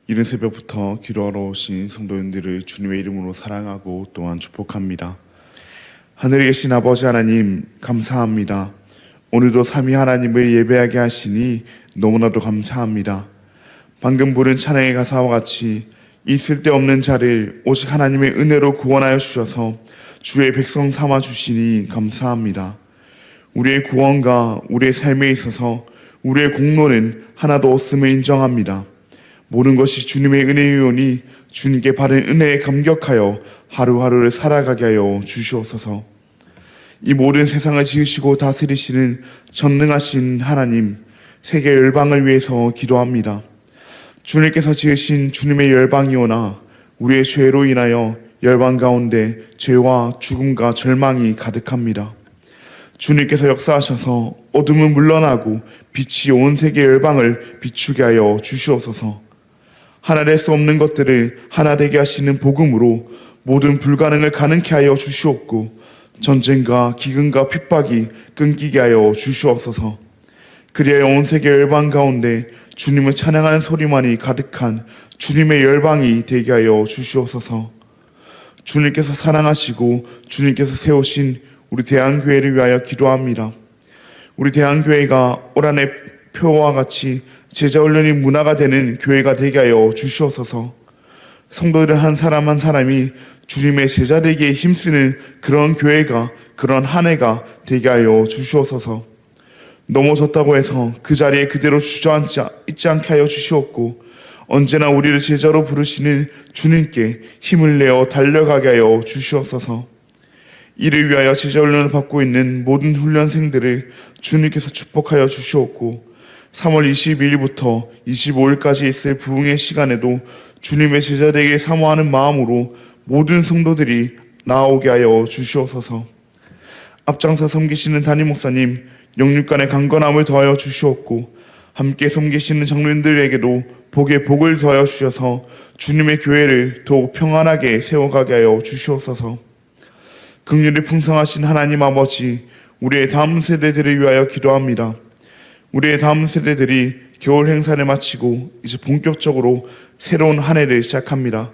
이른 새벽부터 기도하러 오신 성도님들을 주님의 이름으로 사랑하고 또한 축복합니다. 하늘에 계신 아버지 하나님, 감사합니다. 오늘도 삼위 하나님을 예배하게 하시니 너무나도 감사합니다. 방금 부른 찬양의 가사와 같이 이 쓸데없는 자를 오직 하나님의 은혜로 구원하여 주셔서 주의 백성 삼아 주시니 감사합니다. 우리의 구원과 우리의 삶에 있어서 우리의 공로는 하나도 없음을 인정합니다. 모든 것이 주님의 은혜이오니 주님께 받은 은혜에 감격하여 하루하루를 살아가게 하여 주시옵소서. 이 모든 세상을 지으시고 다스리시는 전능하신 하나님, 세계 열방을 위해서 기도합니다. 주님께서 지으신 주님의 열방이오나 우리의 죄로 인하여 열방 가운데 죄와 죽음과 절망이 가득합니다. 주님께서 역사하셔서 어둠은 물러나고 빛이 온 세계 열방을 비추게 하여 주시옵소서. 하나 될 수 없는 것들을 하나 되게 하시는 복음으로 모든 불가능을 가능케 하여 주시옵고 전쟁과 기근과 핍박이 끊기게 하여 주시옵소서. 그리하여 온 세계 열방 가운데 주님을 찬양하는 소리만이 가득한 주님의 열방이 되게 하여 주시옵소서. 주님께서 사랑하시고 주님께서 세우신 우리 대한교회를 위하여 기도합니다. 우리 대한교회가 올 한해 표와 같이 제자훈련이 문화가 되는 교회가 되게 하여 주시옵소서. 성도들 한 사람 한 사람이 주님의 제자 되기에 힘쓰는 그런 교회가, 그런 한 해가 되게 하여 주시옵소서. 넘어졌다고 해서 그 자리에 그대로 주저앉지 있지 않게 하여 주시옵고 언제나 우리를 제자로 부르시는 주님께 힘을 내어 달려가게 하여 주시옵소서. 이를 위하여 제자훈련을 받고 있는 모든 훈련생들을 주님께서 축복하여 주시옵고 3월 22일부터 25일까지 있을 부흥의 시간에도 주님의 제자되게 사모하는 마음으로 모든 성도들이 나오게 하여 주시옵소서. 앞장서 섬기시는 담임 목사님 영육간의 강건함을 더하여 주시옵고 함께 섬기시는 장로님들에게도 복에 복을 더하여 주셔서 주님의 교회를 더욱 평안하게 세워가게 하여 주시옵소서. 긍휼이 풍성하신 하나님 아버지, 우리의 다음 세대들을 위하여 기도합니다. 우리의 다음 세대들이 겨울 행사를 마치고 이제 본격적으로 새로운 한 해를 시작합니다.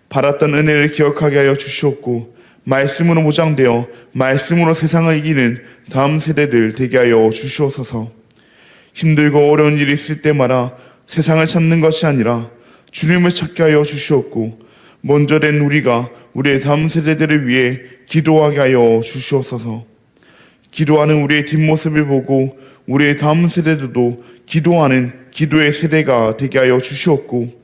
받았던 은혜를 기억하게 하여 주시옵고 말씀으로 무장되어 말씀으로 세상을 이기는 다음 세대들 되게 하여 주시옵소서. 힘들고 어려운 일이 있을 때마다 세상을 찾는 것이 아니라 주님을 찾게 하여 주시옵고 먼저 된 우리가 우리의 다음 세대들을 위해 기도하게 하여 주시옵소서. 기도하는 우리의 뒷모습을 보고 우리의 다음 세대들도 기도하는 기도의 세대가 되게 하여 주시옵고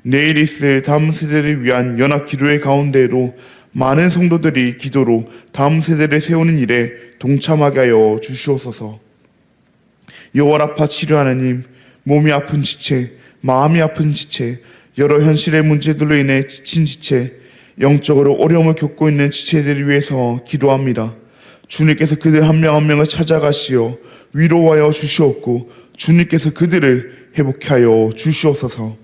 내일 있을 다음 세대를 위한 연합 기도의 가운데에도 많은 성도들이 기도로 다음 세대를 세우는 일에 동참하게 하여 주시옵소서. 여호와라파 치료하나님, 몸이 아픈 지체, 마음이 아픈 지체, 여러 현실의 문제들로 인해 지친 지체, 영적으로 어려움을 겪고 있는 지체들을 위해서 기도합니다. 주님께서 그들 한 명 한 명을 찾아가시어 위로하여 주시옵고 주님께서 그들을 회복하여 주시옵소서.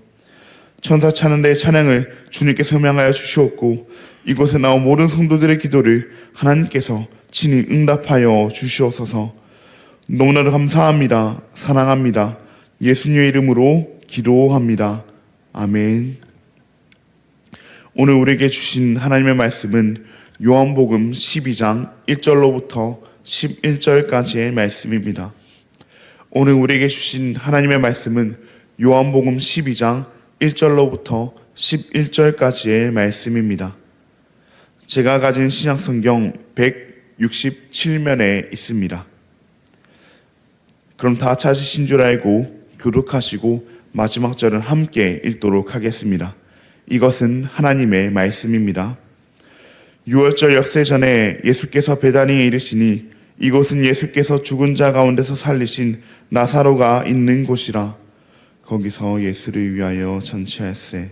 천사 찬양대의 찬양을 주님께서 명하여 주시옵고 이곳에 나온 모든 성도들의 기도를 하나님께서 친히 응답하여 주시옵소서. 너무나도 감사합니다. 사랑합니다. 예수님의 이름으로 기도합니다. 아멘. 오늘 우리에게 주신 하나님의 말씀은 요한복음 12장 1절로부터 11절까지의 말씀입니다. 오늘 우리에게 주신 하나님의 말씀은 요한복음 12장 1절로부터 11절까지의 말씀입니다. 제가 가진 신약성경 167면에 있습니다. 그럼 다 찾으신 줄 알고 교독하시고 마지막 절은 함께 읽도록 하겠습니다. 이것은 하나님의 말씀입니다. 6월절 역세 전에 예수께서 베다니에 이르시니 이곳은 예수께서 죽은 자 가운데서 살리신 나사로가 있는 곳이라. 거기서 예수를 위하여 잔치할세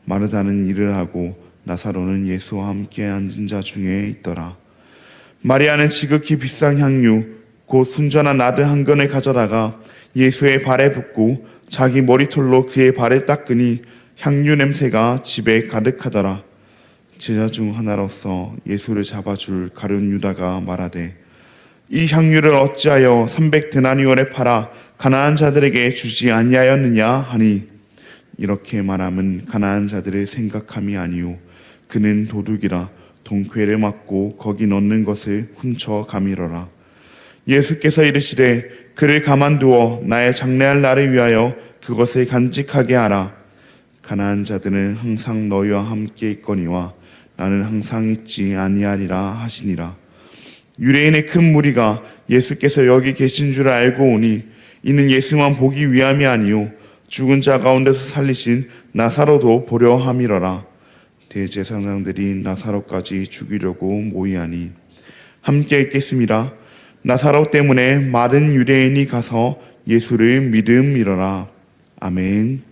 마르다는 일을 하고 나사로는 예수와 함께 앉은 자 중에 있더라. 마리아는 지극히 비싼 향유 곧 순전한 나드 한 건을 가져다가 예수의 발에 붓고 자기 머리털로 그의 발을 닦으니 향유 냄새가 집에 가득하더라. 제자 중 하나로서 예수를 잡아줄 가룟 유다가 말하되 이 향유를 어찌하여 300데나리온에 팔아 가난한 자들에게 주지 아니하였느냐 하니 이렇게 말함은 가난한 자들을 생각함이 아니요 그는 도둑이라 돈꾀를 맞고 거기 넣는 것을 훔쳐 가미러라. 예수께서 이르시되 그를 가만두어 나의 장래할 날을 위하여 그것을 간직하게 하라. 가난한 자들은 항상 너희와 함께 있거니와 나는 항상 있지 아니하리라 하시니라. 유대인의 큰 무리가 예수께서 여기 계신 줄 알고 오니 이는 예수만 보기 위함이 아니요 죽은 자 가운데서 살리신 나사로도 보려 함이러라. 대제사장들이 나사로까지 죽이려고 모이하니 함께 읽겠습니다. 나사로 때문에 많은 유대인이 가서 예수를 믿음이러라. 아멘.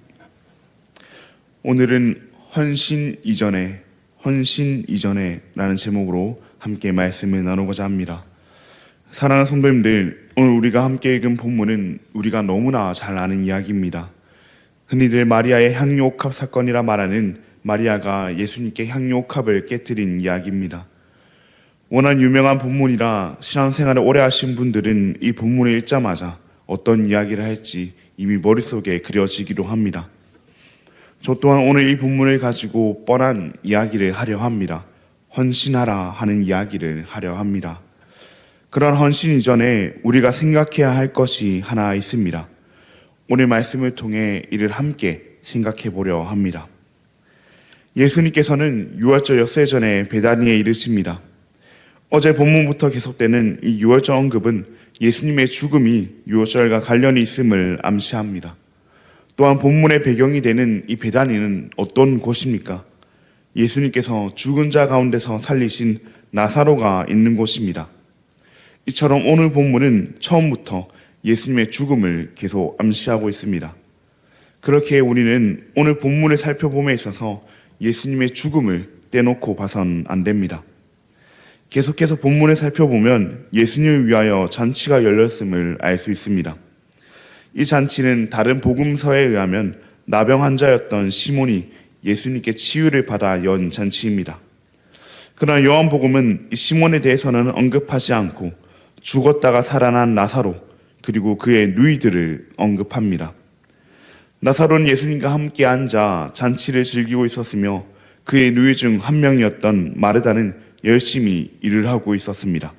오늘은 헌신 이전에 라는 제목으로 함께 말씀을 나누고자 합니다. 사랑하는 성도님들, 오늘 우리가 함께 읽은 본문은 우리가 너무나 잘 아는 이야기입니다. 흔히들 마리아의 향유옥합 사건이라 말하는 마리아가 예수님께 향유옥합을 깨뜨린 이야기입니다. 워낙 유명한 본문이라 신앙생활을 오래 하신 분들은 이 본문을 읽자마자 어떤 이야기를 할지 이미 머릿속에 그려지기도 합니다. 저 또한 오늘 이 본문을 가지고 뻔한 이야기를 하려 합니다. 헌신하라 하는 이야기를 하려 합니다. 그런 헌신 이전에 우리가 생각해야 할 것이 하나 있습니다. 오늘 말씀을 통해 이를 함께 생각해 보려 합니다. 예수님께서는 유월절 엿새 전에 베다니에 이르십니다. 어제 본문부터 계속되는 이 유월절 언급은 예수님의 죽음이 유월절과 관련이 있음을 암시합니다. 또한 본문의 배경이 되는 이 베다니는 어떤 곳입니까? 예수님께서 죽은 자 가운데서 살리신 나사로가 있는 곳입니다. 이처럼 오늘 본문은 처음부터 예수님의 죽음을 계속 암시하고 있습니다. 그렇게 우리는 오늘 본문을 살펴봄에 있어서 예수님의 죽음을 떼놓고 봐선 안 됩니다. 계속해서 본문을 살펴보면 예수님을 위하여 잔치가 열렸음을 알 수 있습니다. 이 잔치는 다른 복음서에 의하면 나병 환자였던 시몬이 예수님께 치유를 받아 연 잔치입니다. 그러나 요한복음은 이 시몬에 대해서는 언급하지 않고 죽었다가 살아난 나사로 그리고 그의 누이들을 언급합니다. 나사로는 예수님과 함께 앉아 잔치를 즐기고 있었으며 그의 누이 중 한 명이었던 마르다는 열심히 일을 하고 있었습니다.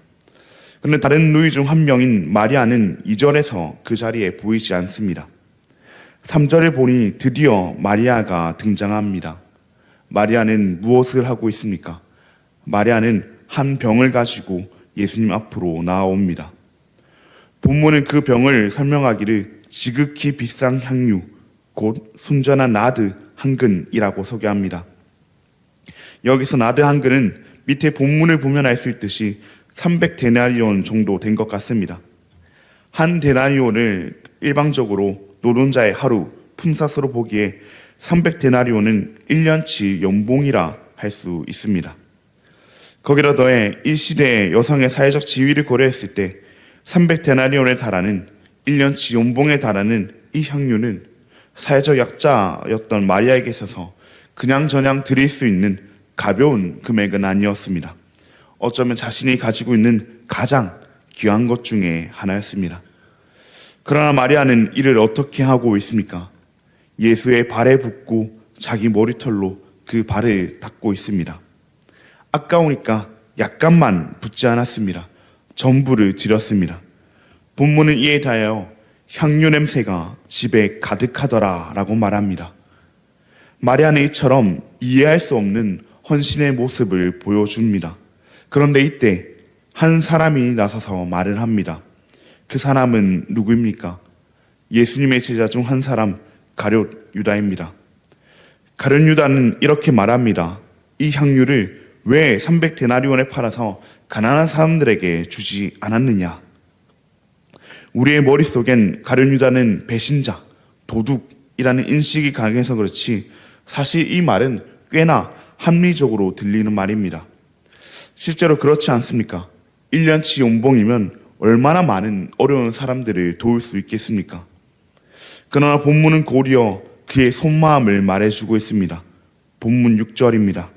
그런데 다른 누이 중 한 명인 마리아는 2절에서 그 자리에 보이지 않습니다. 3절을 보니 드디어 마리아가 등장합니다. 마리아는 무엇을 하고 있습니까? 마리아는 한 병을 가지고 예수님 앞으로 나아옵니다. 본문은 그 병을 설명하기를 지극히 비싼 향유, 곧 순전한 나드 한 근이라고 소개합니다. 여기서 나드 한 근은 밑에 본문을 보면 알 수 있듯이 300데나리온 정도 된 것 같습니다. 한 데나리온을 일방적으로 노동자의 하루 품삯으로 보기에 300데나리온은 1년치 연봉이라 할 수 있습니다. 거기다 더해 이 시대의 여성의 사회적 지위를 고려했을 때 300데나리온에 달하는 1년치 연봉에 달하는 이 향유는 사회적 약자였던 마리아에게 있어서 그냥저냥 드릴 수 있는 가벼운 금액은 아니었습니다. 어쩌면 자신이 가지고 있는 가장 귀한 것 중에 하나였습니다. 그러나 마리아는 이를 어떻게 하고 있습니까? 예수의 발에 붓고 자기 머리털로 그 발을 닦고 있습니다. 아까우니까 약간만 붓지 않았습니다. 전부를 드렸습니다. 본문은 이에 대하여 향유 냄새가 집에 가득하더라 라고 말합니다. 마리아는 이처럼 이해할 수 없는 헌신의 모습을 보여줍니다. 그런데 이때 한 사람이 나서서 말을 합니다. 그 사람은 누구입니까? 예수님의 제자 중 한 사람, 가룟 유다입니다. 가룟 유다는 이렇게 말합니다. 이 향유를 왜 300데나리온에 팔아서 가난한 사람들에게 주지 않았느냐? 우리의 머릿속엔 가룟 유다는 배신자, 도둑이라는 인식이 강해서 그렇지 사실 이 말은 꽤나 합리적으로 들리는 말입니다. 실제로 그렇지 않습니까? 1년치 연봉이면 얼마나 많은 어려운 사람들을 도울 수 있겠습니까? 그러나 본문은 곧이어 그의 속마음을 말해주고 있습니다. 본문 6절입니다.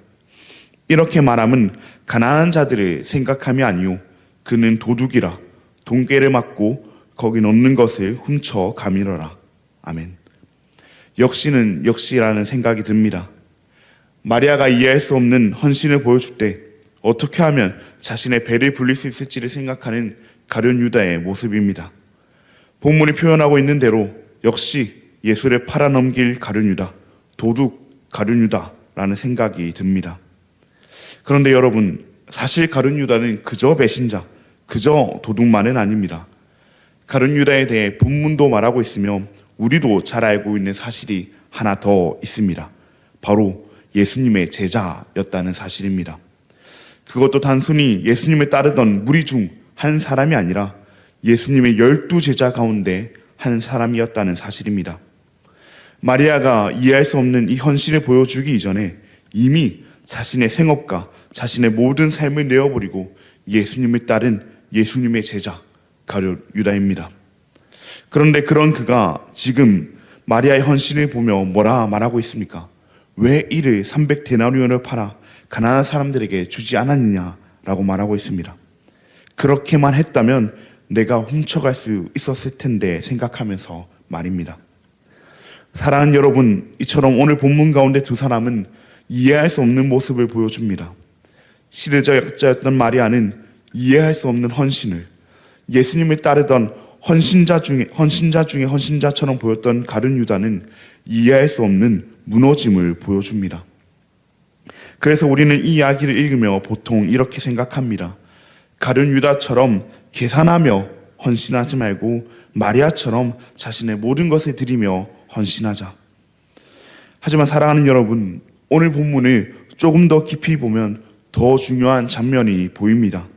이렇게 말함은 가난한 자들을 생각함이 아니요 그는 도둑이라 돈꾀를 맞고 거기 넣는 것을 훔쳐 가미러라. 아멘. 역시는 역시라는 생각이 듭니다. 마리아가 이해할 수 없는 헌신을 보여줄 때 어떻게 하면 자신의 배를 불릴 수 있을지를 생각하는 가룟 유다의 모습입니다. 본문이 표현하고 있는 대로 역시 예수를 팔아넘길 가룟 유다, 도둑 가룟 유다라는 생각이 듭니다. 그런데 여러분, 사실 가룟 유다는 그저 배신자, 그저 도둑만은 아닙니다. 가룟 유다에 대해 본문도 말하고 있으며 우리도 잘 알고 있는 사실이 하나 더 있습니다. 바로 예수님의 제자였다는 사실입니다. 그것도 단순히 예수님을 따르던 무리 중 한 사람이 아니라 예수님의 12제자 가운데 한 사람이었다는 사실입니다. 마리아가 이해할 수 없는 이 헌신을 보여주기 이전에 이미 자신의 생업과 자신의 모든 삶을 내어버리고 예수님을 따른 예수님의 제자 가룟 유다입니다. 그런데 그런 그가 지금 마리아의 헌신을 보며 뭐라 말하고 있습니까? 왜 이를 300데나리온을 팔아 가난한 사람들에게 주지 않았느냐라고 말하고 있습니다. 그렇게만 했다면 내가 훔쳐갈 수 있었을 텐데 생각하면서 말입니다. 사랑하는 여러분, 이처럼 오늘 본문 가운데 두 사람은 이해할 수 없는 모습을 보여줍니다. 시대적자였던 마리아는 이해할 수 없는 헌신을, 예수님을 따르던 헌신자 중에 헌신자처럼 보였던 가룟 유다는 이해할 수 없는 무너짐을 보여줍니다. 그래서 우리는 이 이야기를 읽으며 보통 이렇게 생각합니다. 가룟 유다처럼 계산하며 헌신하지 말고 마리아처럼 자신의 모든 것을 드리며 헌신하자. 하지만 사랑하는 여러분, 오늘 본문을 조금 더 깊이 보면 더 중요한 장면이 보입니다.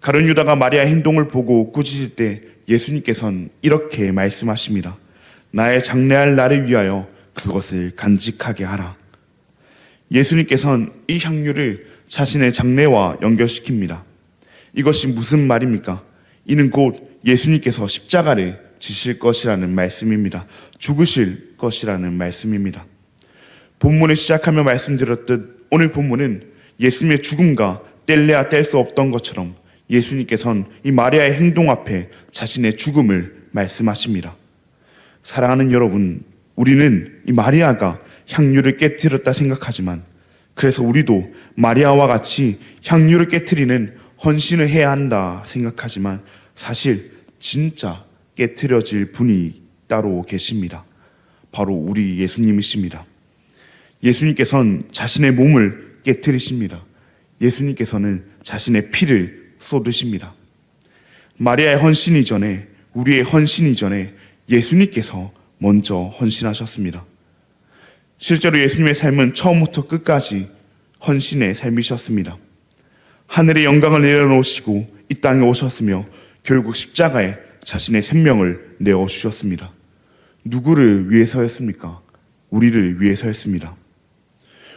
가룟 유다가 마리아의 행동을 보고 꾸짖을 때 예수님께서는 이렇게 말씀하십니다. 나의 장래할 날을 위하여 그것을 간직하게 하라. 예수님께서는 이 향유를 자신의 장래와 연결시킵니다. 이것이 무슨 말입니까? 이는 곧 예수님께서 십자가를 지실 것이라는 말씀입니다. 죽으실 것이라는 말씀입니다. 본문을 시작하며 말씀드렸듯 오늘 본문은 예수님의 죽음과 뗄래야 뗄 수 없던 것처럼 예수님께서는 이 마리아의 행동 앞에 자신의 죽음을 말씀하십니다. 사랑하는 여러분, 우리는 이 마리아가 향유를 깨뜨렸다 생각하지만 그래서 우리도 마리아와 같이 향유를 깨뜨리는 헌신을 해야 한다 생각하지만 사실 진짜 깨트려질 분이 따로 계십니다. 바로 우리 예수님이십니다. 예수님께서는 자신의 몸을 깨트리십니다. 예수님께서는 자신의 피를 쏟으십니다. 마리아의 헌신 이전에, 우리의 헌신 이전에 예수님께서 먼저 헌신하셨습니다. 실제로 예수님의 삶은 처음부터 끝까지 헌신의 삶이셨습니다. 하늘의 영광을 내려놓으시고 이 땅에 오셨으며 결국 십자가에 자신의 생명을 내어주셨습니다. 누구를 위해서였습니까? 우리를 위해서였습니다.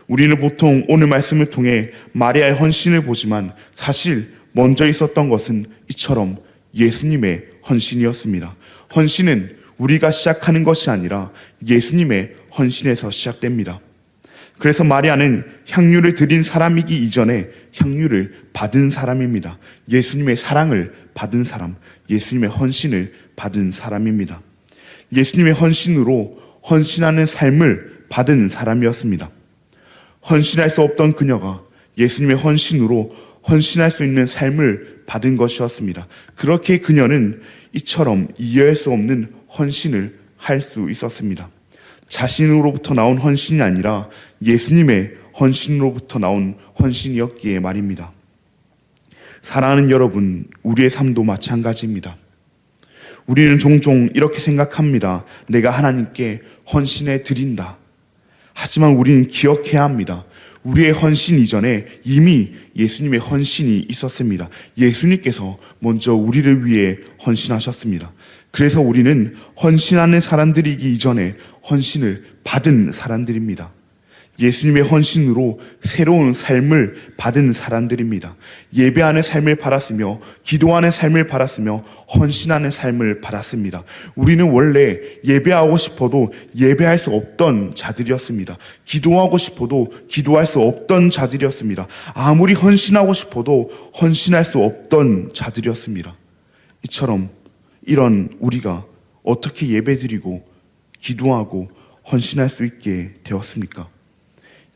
우리는 보통 오늘 말씀을 통해 마리아의 헌신을 보지만 사실 먼저 있었던 것은 이처럼 예수님의 헌신이었습니다. 헌신은 우리가 시작하는 것이 아니라 예수님의 헌신에서 시작됩니다. 그래서 마리아는 향유를 드린 사람이기 이전에 향유를 받은 사람입니다. 예수님의 사랑을 받은 사람, 예수님의 헌신을 받은 사람입니다. 예수님의 헌신으로 헌신하는 삶을 받은 사람이었습니다. 헌신할 수 없던 그녀가 예수님의 헌신으로 헌신할 수 있는 삶을 받은 것이었습니다. 그렇게 그녀는 이처럼 이해할 수 없는 헌신을 할 수 있었습니다. 자신으로부터 나온 헌신이 아니라 예수님의 헌신으로부터 나온 헌신이었기에 말입니다. 사랑하는 여러분, 우리의 삶도 마찬가지입니다. 우리는 종종 이렇게 생각합니다. 내가 하나님께 헌신해 드린다. 하지만 우리는 기억해야 합니다. 우리의 헌신 이전에 이미 예수님의 헌신이 있었습니다. 예수님께서 먼저 우리를 위해 헌신하셨습니다. 그래서 우리는 헌신하는 사람들이기 이전에 헌신을 받은 사람들입니다. 예수님의 헌신으로 새로운 삶을 받은 사람들입니다. 예배하는 삶을 받았으며 기도하는 삶을 받았으며 헌신하는 삶을 받았습니다. 우리는 원래 예배하고 싶어도 예배할 수 없던 자들이었습니다. 기도하고 싶어도 기도할 수 없던 자들이었습니다. 아무리 헌신하고 싶어도 헌신할 수 없던 자들이었습니다. 이처럼 이런 우리가 어떻게 예배드리고 기도하고 헌신할 수 있게 되었습니까?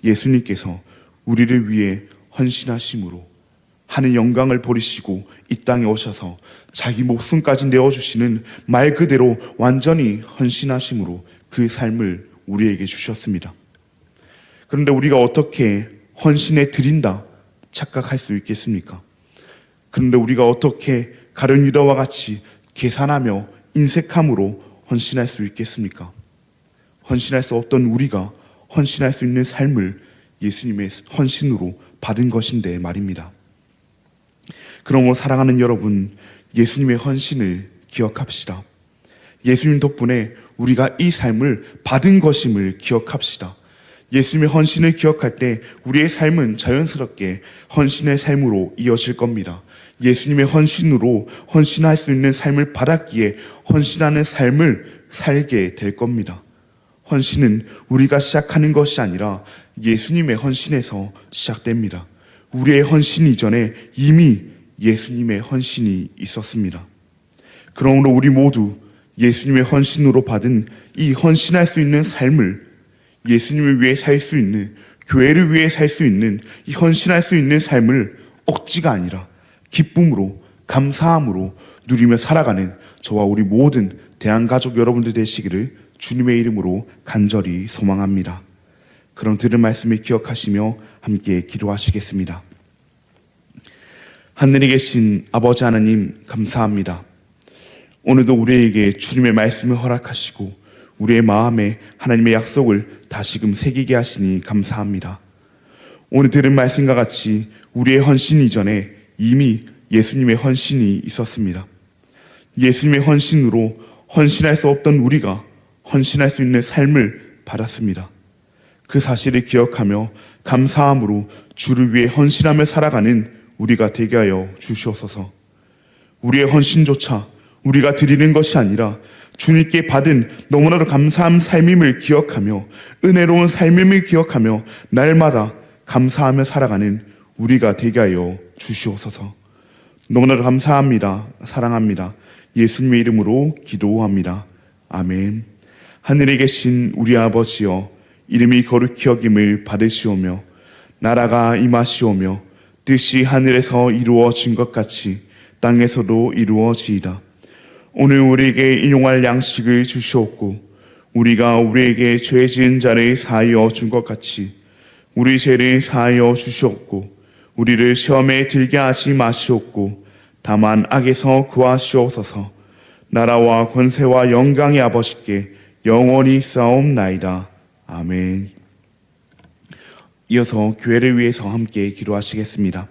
예수님께서 우리를 위해 헌신하심으로 하늘 영광을 버리시고 이 땅에 오셔서 자기 목숨까지 내어주시는 말 그대로 완전히 헌신하심으로 그 삶을 우리에게 주셨습니다. 그런데 우리가 어떻게 헌신해 드린다 착각할 수 있겠습니까? 그런데 우리가 어떻게 가룟 유다와 같이 계산하며 인색함으로 헌신할 수 있겠습니까? 헌신할 수 없던 우리가 헌신할 수 있는 삶을 예수님의 헌신으로 받은 것인데 말입니다. 그러므로 사랑하는 여러분, 예수님의 헌신을 기억합시다. 예수님 덕분에 우리가 이 삶을 받은 것임을 기억합시다. 예수님의 헌신을 기억할 때 우리의 삶은 자연스럽게 헌신의 삶으로 이어질 겁니다. 예수님의 헌신으로 헌신할 수 있는 삶을 받았기에 헌신하는 삶을 살게 될 겁니다. 헌신은 우리가 시작하는 것이 아니라 예수님의 헌신에서 시작됩니다. 우리의 헌신 이전에 이미 예수님의 헌신이 있었습니다. 그러므로 우리 모두 예수님의 헌신으로 받은 이 헌신할 수 있는 삶을 예수님을 위해 살 수 있는, 교회를 위해 살 수 있는 이 헌신할 수 있는 삶을 억지가 아니라 기쁨으로, 감사함으로 누리며 살아가는 저와 우리 모든 대한가족 여러분들 되시기를 주님의 이름으로 간절히 소망합니다. 그럼 들은 말씀을 기억하시며 함께 기도하시겠습니다. 하늘에 계신 아버지 하나님, 감사합니다. 오늘도 우리에게 주님의 말씀을 허락하시고 우리의 마음에 하나님의 약속을 다시금 새기게 하시니 감사합니다. 오늘 들은 말씀과 같이 우리의 헌신 이전에 이미 예수님의 헌신이 있었습니다. 예수님의 헌신으로 헌신할 수 없던 우리가 헌신할 수 있는 삶을 받았습니다. 그 사실을 기억하며 감사함으로 주를 위해 헌신하며 살아가는 우리가 되게 하여 주시옵소서. 우리의 헌신조차 우리가 드리는 것이 아니라 주님께 받은 너무나도 감사한 삶임을 기억하며 은혜로운 삶임을 기억하며 날마다 감사하며 살아가는 우리가 되게 하여 주시옵소서. 너무나도 감사합니다. 사랑합니다. 예수님의 이름으로 기도합니다. 아멘. 하늘에 계신 우리 아버지여, 이름이 거룩히 여김을 받으시오며 나라가 임하시오며 뜻이 하늘에서 이루어진 것 같이 땅에서도 이루어지이다. 오늘 우리에게 일용할 양식을 주시옵고 우리가 우리에게 죄 지은 자를 사하여 준 것 같이 우리 죄를 사하여 주시옵고 우리를 시험에 들게 하지 마시옵고 다만 악에서 구하시옵소서. 나라와 권세와 영광의 아버지께 영원히 싸움나이다. 아멘. 이어서 교회를 위해서 함께 기도하시겠습니다.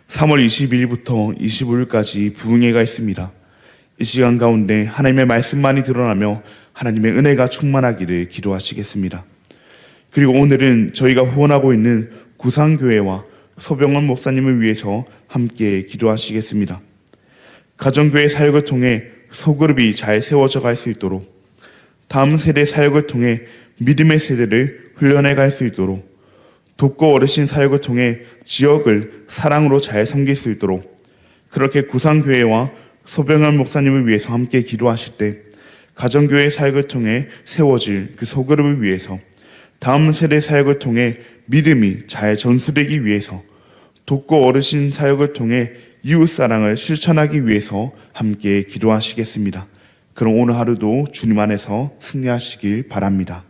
3월 22일부터 25일까지 부흥회가 있습니다. 이 시간 가운데 하나님의 말씀만이 드러나며 하나님의 은혜가 충만하기를 기도하시겠습니다. 그리고 오늘은 저희가 후원하고 있는 구상교회와 서병원 목사님을 위해서 함께 기도하시겠습니다. 가정교회 사역을 통해 소그룹이 잘 세워져 갈 수 있도록, 다음 세대 사역을 통해 믿음의 세대를 훈련해 갈 수 있도록, 돕고 어르신 사역을 통해 지역을 사랑으로 잘 섬길 수 있도록, 그렇게 구상교회와 소병환 목사님을 위해서 함께 기도하실 때 가정교회 사역을 통해 세워질 그 소그룹을 위해서, 다음 세대 사역을 통해 믿음이 잘 전수되기 위해서, 돕고 어르신 사역을 통해 이웃사랑을 실천하기 위해서 함께 기도하시겠습니다. 그럼 오늘 하루도 주님 안에서 승리하시길 바랍니다.